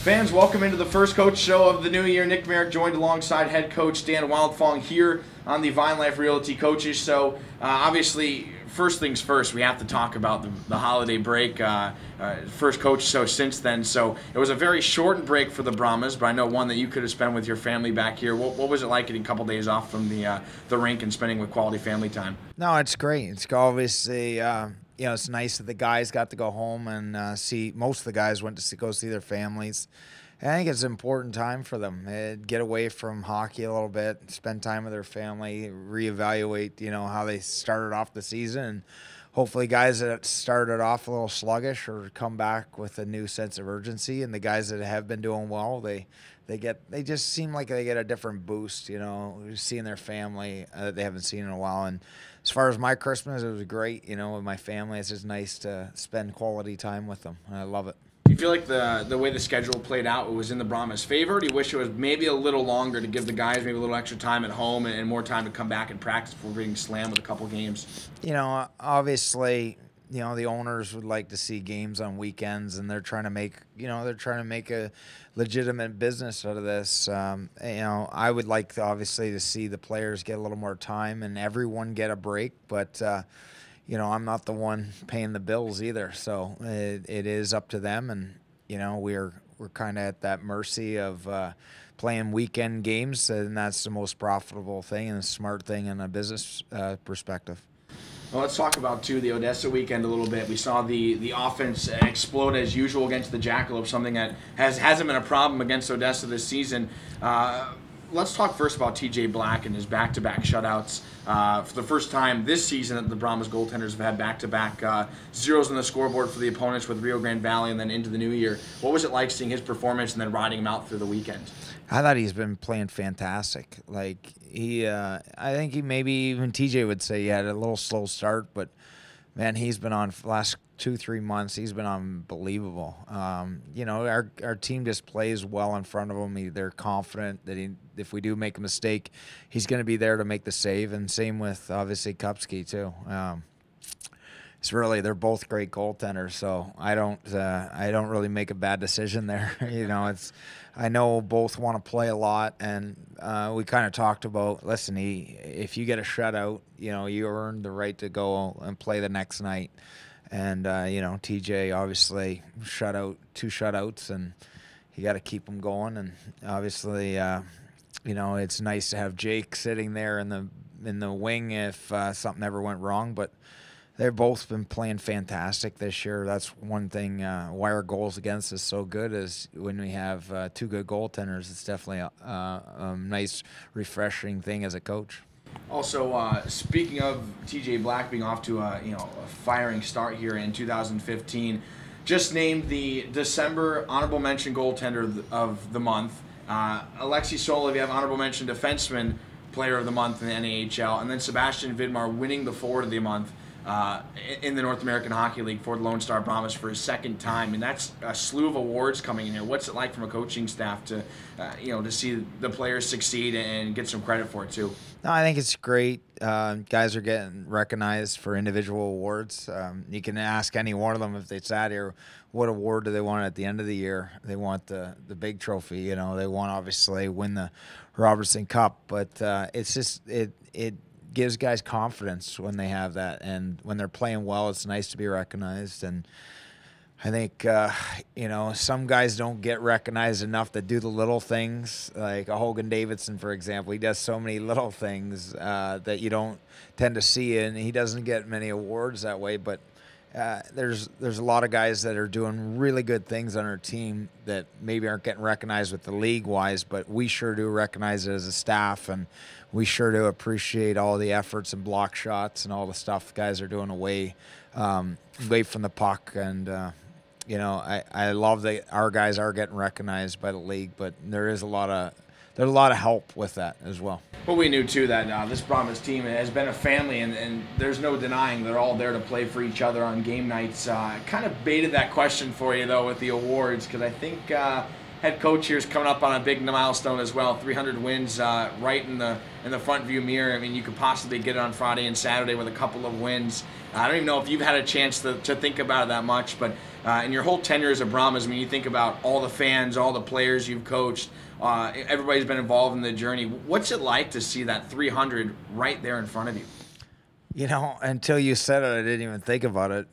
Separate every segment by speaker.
Speaker 1: Fans, welcome into the first coach show of the new year. Nick Merrick joined alongside head coach Dan Wildfong here on the Vine Life Realty Coaches Show. Obviously, first things first, we have to talk about the holiday break. First coach show since then, so it was a very shortened break for the Brahmas, but I know one that you could have spent with your family back here. What was it like getting a couple days off from the rink and spending with quality family time?
Speaker 2: No, it's great. It's obviously it's nice that the guys got to go home and see. Most of the guys went to go see their families. And I think it's an important time for them. Get away from hockey a little bit, spend time with their family, reevaluate, how they started off the season. And hopefully guys that started off a little sluggish or come back with a new sense of urgency. And the guys that have been doing well, they just seem like they get a different boost, seeing their family that they haven't seen in a while. And as far as my Christmas, it was great, with my family. It's just nice to spend quality time with them. I love it.
Speaker 1: Do you feel like the way the schedule played out, it was in the Brahmas' favor? Do you wish it was maybe a little longer to give the guys maybe a little extra time at home and more time to come back and practice before being slammed with a couple games?
Speaker 2: Obviously, the owners would like to see games on weekends, and they're trying to make a legitimate business out of this. I would like obviously to see the players get a little more time and everyone get a break, but I'm not the one paying the bills either, so it is up to them, and we're kind of at that mercy of playing weekend games, and that's the most profitable thing and a smart thing in a business perspective.
Speaker 1: Well, let's talk about, too, the Odessa weekend a little bit. We saw the offense explode as usual against the Jackalope, something that hasn't been a problem against Odessa this season. Let's talk first about TJ Black and his back-to-back shutouts. For the first time this season, the Brahmas goaltenders have had back-to-back zeros on the scoreboard for the opponents with Rio Grande Valley and then into the new year. What was it like seeing his performance and then riding him out through the weekend?
Speaker 2: I thought he's been playing fantastic. I think maybe even TJ would say he had a little slow start, but man, he's been on the last 2-3 months. He's been unbelievable. Our team just plays well in front of him. They're confident that if we do make a mistake, he's going to be there to make the save. And same with obviously Kupski too. They're both great goaltenders, so I don't really make a bad decision there. I know both want to play a lot, and we kind of talked about, listen, if you get a shutout, you earn the right to go and play the next night. And TJ obviously two shutouts, and you got to keep them going. And obviously, it's nice to have Jake sitting there in the wing if something ever went wrong, but they've both been playing fantastic this year. That's one thing why our goals against is so good is when we have two good goaltenders. It's definitely a nice, refreshing thing as a coach.
Speaker 1: Also, speaking of TJ Black being off to a firing start here in 2015, just named the December honorable mention goaltender of the month. Alexei Soloviev, honorable mention defenseman player of the month in the NAHL, and then Sebastian Vidmar winning the forward of the month in the North American Hockey League for the Lone Star Brahmas for his second time, and that's a slew of awards coming in here. What's it like from a coaching staff to see the players succeed and get some credit for it too?
Speaker 2: No, I think it's great. Guys are getting recognized for individual awards. You can ask any one of them if they sat here, what award do they want at the end of the year? They want the big trophy. They want obviously win the Robertson Cup, but it's just it gives guys confidence when they have that, and when they're playing well, it's nice to be recognized. And I think some guys don't get recognized enough that do the little things, like a Hogan Davidson, for example. He does so many little things that you don't tend to see, and he doesn't get many awards that way. But there's a lot of guys that are doing really good things on our team that maybe aren't getting recognized with the league-wise, but we sure do recognize it as a staff, and we sure do appreciate all the efforts and block shots and all the stuff guys are doing away from the puck. And I love that our guys are getting recognized by the league, but there's a lot of help with that as well.
Speaker 1: Well, we knew too that this Brahmas team has been a family, and there's no denying they're all there to play for each other on game nights. Kind of baited that question for you though with the awards, because I think head coach here is coming up on a big milestone as well. 300 wins right in the front view mirror. I mean, you could possibly get it on Friday and Saturday with a couple of wins. I don't even know if you've had a chance to think about it that much, but in your whole tenure as a Brahmas, I mean, you think about all the fans, all the players you've coached, everybody's been involved in the journey. What's it like to see that 300 right there in front of you?
Speaker 2: You know, until you said it, I didn't even think about it.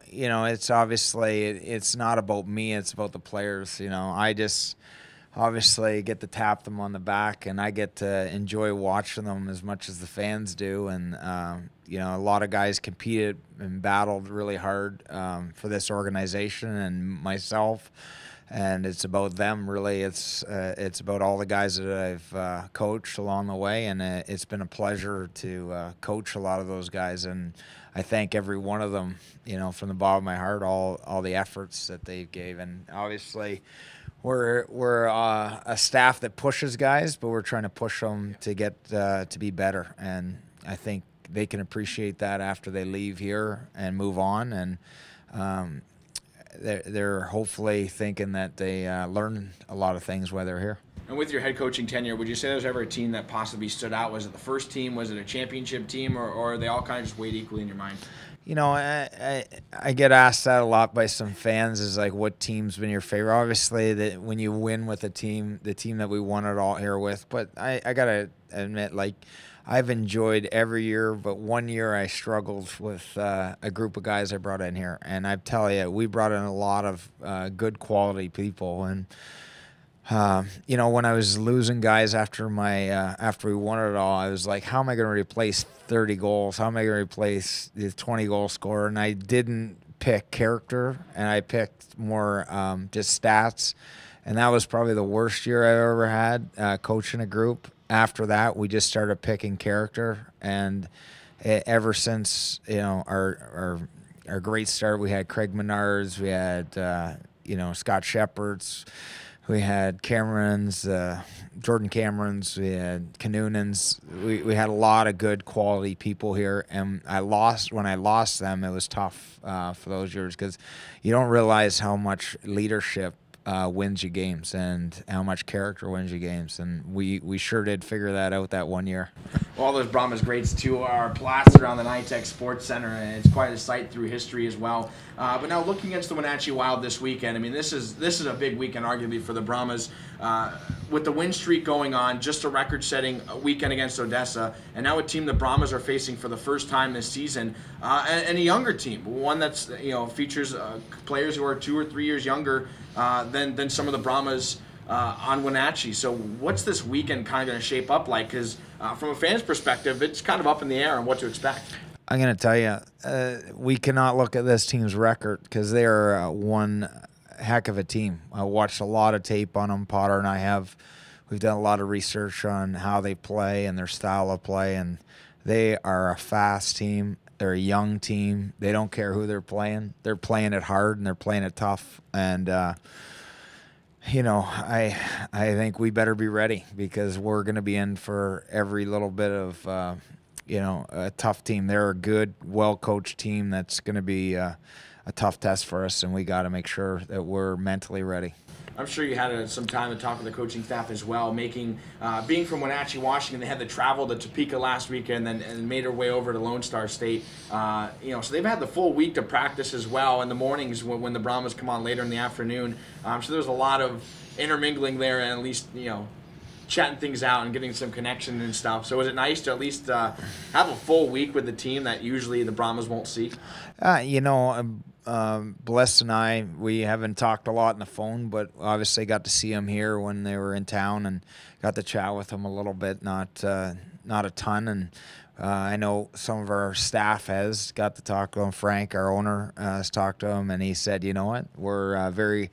Speaker 2: You know, it's obviously it's not about me; it's about the players. You know, I just obviously get to tap them on the back, and I get to enjoy watching them as much as the fans do. And you know, a lot of guys competed and battled really hard for this organization and myself. And it's about them, really. It's about all the guys that I've coached along the way, and it's been a pleasure to coach a lot of those guys. And I thank every one of them, you know, from the bottom of my heart, all the efforts that they gave. And obviously, we're a staff that pushes guys, but we're trying to push them to get to be better. And I think they can appreciate that after they leave here and move on. And they're hopefully thinking that they learn a lot of things while they're here.
Speaker 1: And with your head coaching tenure, would you say there's ever a team that possibly stood out? Was it the first team? Was it a championship team? Or are they all kind of just weighed equally in your mind?
Speaker 2: You know, I get asked that a lot by some fans, is like, what team's been your favorite? Obviously, that when you win with a team, the team that we won it all here with. But I got to admit, like, I've enjoyed every year, but one year I struggled with a group of guys I brought in here. And I tell you, we brought in a lot of good quality people. And, you know, when I was losing guys after we won it all, I was like, how am I going to replace 30 goals? How am I going to replace the 20-goal scorer? And I didn't pick character, and I picked more just stats. And that was probably the worst year I ever had coaching a group. After that, we just started picking character, and ever since, you know, our great start, we had Craig Menards, we had you know, Scott Shepard's, we had Cameron's, Jordan Cameron's, we had Canoonan's. We had a lot of good quality people here, and when I lost them, it was tough for those years, because you don't realize how much leadership wins you games, and how much character wins you games. And we sure did figure that out that one year.
Speaker 1: Well, all those Brahmas greats, too, are plastered around the NITEC Sports Center, and it's quite a sight through history as well. But now, looking against the Wenatchee Wild this weekend, I mean, this is a big weekend, arguably, for the Brahmas. With the win streak going on, just a record-setting weekend against Odessa, and now a team the Brahmas are facing for the first time this season, and a younger team, one that's, you know, features players who are 2 or 3 years younger than some of the Brahmas on Wenatchee. So what's this weekend kind of going to shape up like? Because from a fan's perspective, it's kind of up in the air on what to expect.
Speaker 2: I'm going to tell you, we cannot look at this team's record, because they are one heck of a team. I watched a lot of tape on them. Potter and I have. We've done a lot of research on how they play and their style of play, and they are a fast team. They're a young team. They don't care who they're playing. They're playing it hard, and they're playing it tough. And you know, I think we better be ready, because we're going to be in for every little bit of you know, a tough team. They're a good, well-coached team that's going to be a tough test for us, and we got to make sure that we're mentally ready.
Speaker 1: I'm sure you had some time to talk with the coaching staff as well. Being from Wenatchee, Washington, they had to travel to Topeka last weekend and made their way over to Lone Star State. You know, so they've had the full week to practice as well in the mornings when the Brahmas come on later in the afternoon. So there's a lot of intermingling there, and at least, you know, chatting things out and getting some connection and stuff. So was it nice to at least have a full week with the team that usually the Brahmas won't see?
Speaker 2: You know, Bliss and I, we haven't talked a lot on the phone, but obviously got to see them here when they were in town, and got to chat with them a little bit, not a ton. And I know some of our staff has got to talk to them. Frank, our owner, has talked to him, and he said, you know what, we're very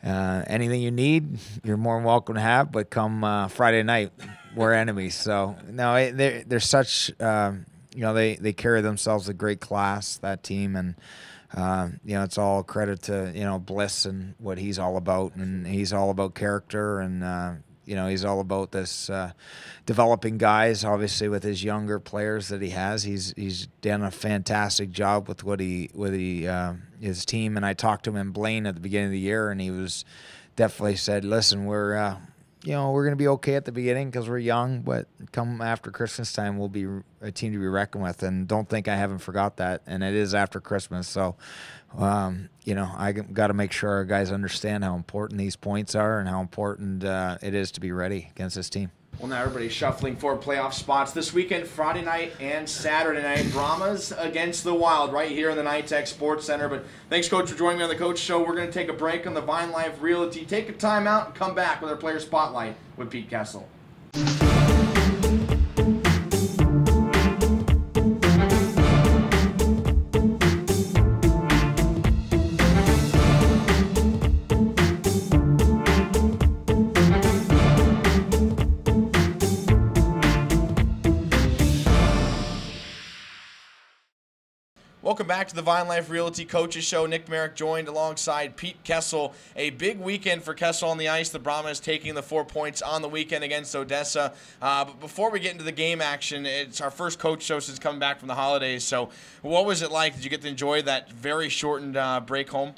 Speaker 2: anything you need, you're more than welcome to have, but come Friday night, we're enemies. So no, they're such, you know, they carry themselves with great class, that team. And you know, it's all credit to, you know, Bliss and what he's all about, and he's all about character, and you know, he's all about this developing guys. Obviously, with his younger players that he has, he's done a fantastic job with his team. And I talked to him in Blaine at the beginning of the year, and he was definitely said, "Listen, we're we're going to be okay at the beginning because we're young, but come after Christmas time, we'll be a team to be reckoned with. And don't think I haven't forgot that. And it is after Christmas. So, I got to make sure our guys understand how important these points are and how important it is to be ready against this team.
Speaker 1: Well, now everybody's shuffling for playoff spots this weekend, Friday night and Saturday night. Brahmas against the Wild right here in the NITEC Sports Center. But thanks, Coach, for joining me on the Coach Show. We're going to take a break on the Vine Life Realty. Take a time out and come back with our player spotlight with Pete Kessel. Welcome back to the Vine Life Realty Coaches Show. Nick Merrick joined alongside Pete Kessel. A big weekend for Kessel on the ice. The Brahmas taking the 4 points on the weekend against Odessa. But before we get into the game action, it's our first coach show since coming back from the holidays. So what was it like? Did you get to enjoy that very shortened break home?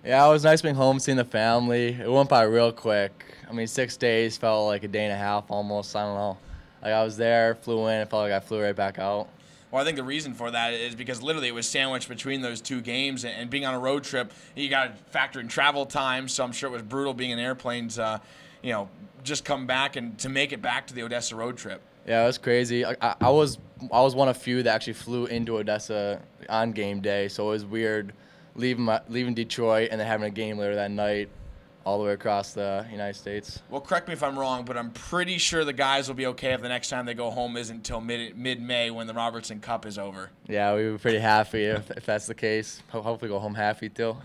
Speaker 3: Yeah, it was nice being home, seeing the family. It went by real quick. I mean, 6 days felt like a day and a half almost. I don't know. Like I was there, flew in, it felt like I flew right back out.
Speaker 1: Well, I think the reason for that is because literally it was sandwiched between those two games, and being on a road trip, you got to factor in travel time. So I'm sure it was brutal being in airplanes, just come back and to make it back to the Odessa road trip.
Speaker 3: Yeah, it was crazy. I was one of few that actually flew into Odessa on game day, so it was weird leaving Detroit and then having a game later that night, all the way across the United States.
Speaker 1: Well, correct me if I'm wrong, but I'm pretty sure the guys will be okay if the next time they go home isn't until mid-May when the Robertson Cup is over.
Speaker 3: Yeah, we were pretty happy if that's the case. Hopefully go home happy too.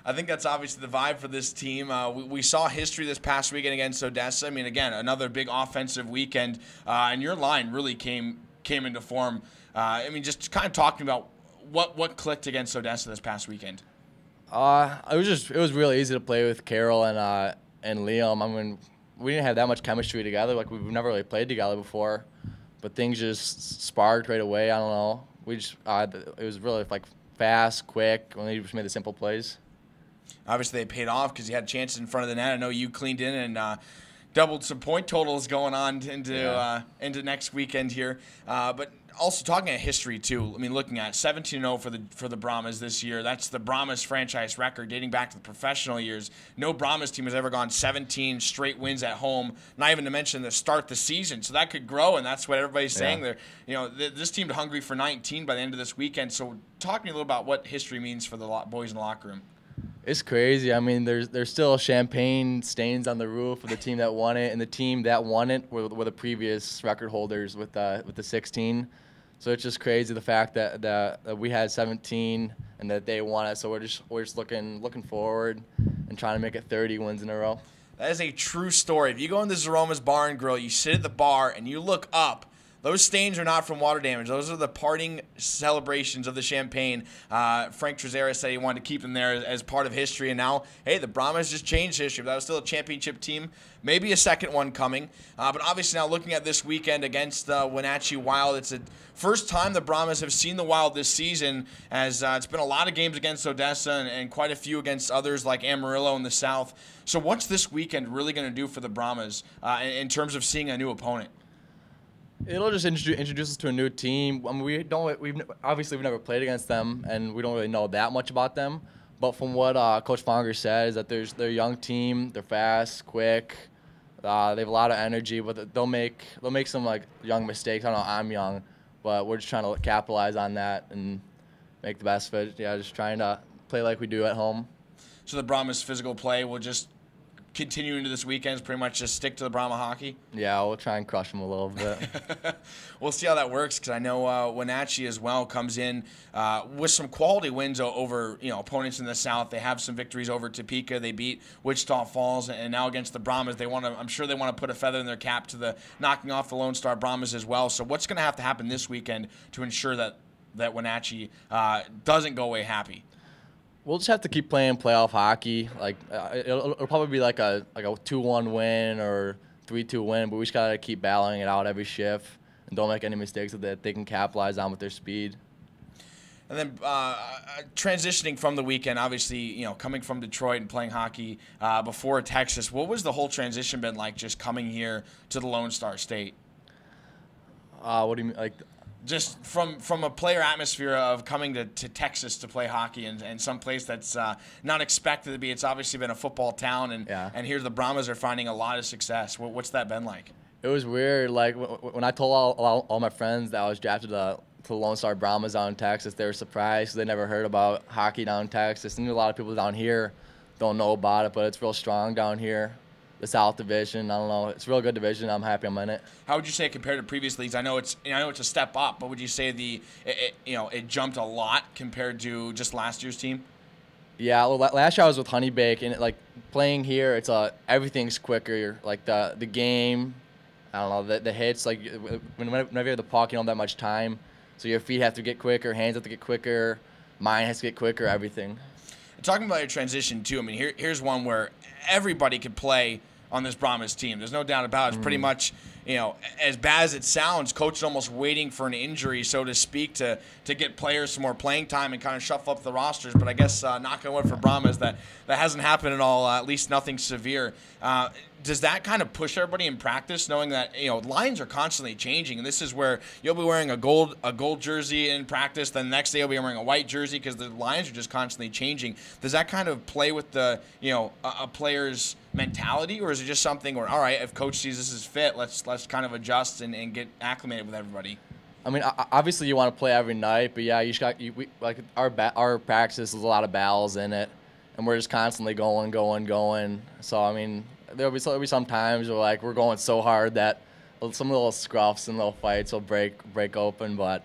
Speaker 1: I think that's obviously the vibe for this team. We saw history this past weekend against Odessa. I mean, again, another big offensive weekend, and your line really came into form. Just kind of talking about what clicked against Odessa this past weekend.
Speaker 3: It was really easy to play with Carroll and Liam. I mean, we didn't have that much chemistry together. Like we've never really played together before, but things just sparked right away. I don't know. It was really like fast, quick. When they just made the simple plays.
Speaker 1: Obviously, they paid off because you had chances in front of the net. I know you cleaned in and doubled some point totals going on into next weekend here. But also talking about history too. I mean, looking at 17-0 for the Brahmas this year. That's the Brahmas franchise record dating back to the professional years. No Brahmas team has ever gone 17 straight wins at home. Not even to mention the start the season. So that could grow, and that's what everybody's saying. There, this team's hungry for 19 by the end of this weekend. So talk to me a little about what history means for the boys in the locker room.
Speaker 3: It's crazy. I mean, there's still champagne stains on the roof of the team that won it, and the team that won it were the previous record holders with the 16. So it's just crazy the fact that we had 17 and that they won it. So we're just looking forward and trying to make it 30 wins in a row.
Speaker 1: That is a true story. If you go into Zeroma's Bar and Grill, you sit at the bar and you look up. Those stains are not from water damage. Those are the parting celebrations of the champagne. Frank Trezera said he wanted to keep them there as part of history. And now, hey, the Brahmas just changed history. If that was still a championship team, maybe a second one coming. But obviously now looking at this weekend against Wenatchee Wild, it's the first time the Brahmas have seen the Wild this season, as it's been a lot of games against Odessa and quite a few against others like Amarillo in the South. So what's this weekend really going to do for the Brahmas in terms of seeing a new opponent?
Speaker 3: It'll just introduce us to a new team. I mean, we've never played against them, and we don't really know that much about them. But from what Coach Fonger said, is that they're a young team. They're fast, quick. They have a lot of energy, but they'll make some like young mistakes. I don't know. I'm young, but we're just trying to capitalize on that and make the best of it. Yeah, just trying to play like we do at home.
Speaker 1: So the Brahmas physical play will just continue into this weekend, pretty much just stick to the Brahma hockey?
Speaker 3: Yeah, we'll try and crush them a little bit.
Speaker 1: We'll see how that works, because I know Wenatchee as well comes in with some quality wins over opponents in the South. They have some victories over Topeka. They beat Wichita Falls, and now against the Brahmas, I'm sure they want to put a feather in their cap to the knocking off the Lone Star Brahmas as well. So what's going to have to happen this weekend to ensure that Wenatchee doesn't go away happy?
Speaker 3: We'll just have to keep playing playoff hockey. Like it'll probably be like a 2-1 win or 3-2 win, but we just gotta keep battling it out every shift and don't make any mistakes that they can capitalize on with their speed.
Speaker 1: And then transitioning from the weekend, obviously, coming from Detroit and playing hockey before Texas, what was the whole transition been like just coming here to the Lone Star State?
Speaker 3: What do you mean? Like,
Speaker 1: just from a player atmosphere of coming to Texas to play hockey and some place that's not expected to be. It's obviously been a football town, and here the Brahmas are finding a lot of success. What's that been like?
Speaker 3: It was weird. Like, when I told all my friends that I was drafted to the Lone Star Brahmas down in Texas, they were surprised. They never heard about hockey down in Texas. I knew a lot of people down here don't know about it, but it's real strong down here. The South Division, I don't know. It's a real good division. I'm happy I'm in it.
Speaker 1: How would you say compared to previous leagues? I know it's a step up, but would you say it jumped a lot compared to just last year's team?
Speaker 3: Yeah, well, last year I was with Honeybake, and playing here, it's everything's quicker. Like the game, I don't know, the hits. Like whenever you have the puck, you don't have that much time. So your feet have to get quicker, hands have to get quicker, mind has to get quicker, everything.
Speaker 1: Talking about your transition, too, I mean, here's one where everybody could play on this Brahmas team. There's no doubt about it. It's pretty much, as bad as it sounds, coach is almost waiting for an injury, so to speak, to get players some more playing time and kind of shuffle up the rosters. But I guess, knock on wood for Brahmas, that hasn't happened at all, at least nothing severe. Does that kind of push everybody in practice, knowing that lines are constantly changing, and this is where you'll be wearing a gold jersey in practice, then the next day you'll be wearing a white jersey because the lines are just constantly changing. Does that kind of play with the a player's mentality, or is it just something where, all right, if coach sees this is fit, let's kind of adjust and get acclimated with everybody?
Speaker 3: I mean, obviously you want to play every night, but yeah, our practice is a lot of battles in it, and we're just constantly going. So I mean, there'll be some times where we're going so hard that some little scruffs and little fights will break open. But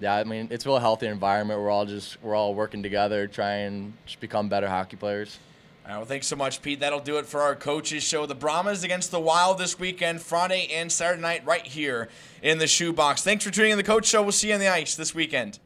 Speaker 3: yeah, I mean, it's a real healthy environment. We're all working together, trying to become better hockey players.
Speaker 1: All right, well, thanks so much, Pete. That'll do it for our coaches show. The Brahmas against the Wild this weekend, Friday and Saturday night, right here in the Shoebox. Thanks for tuning in the Coach Show. We'll see you on the ice this weekend.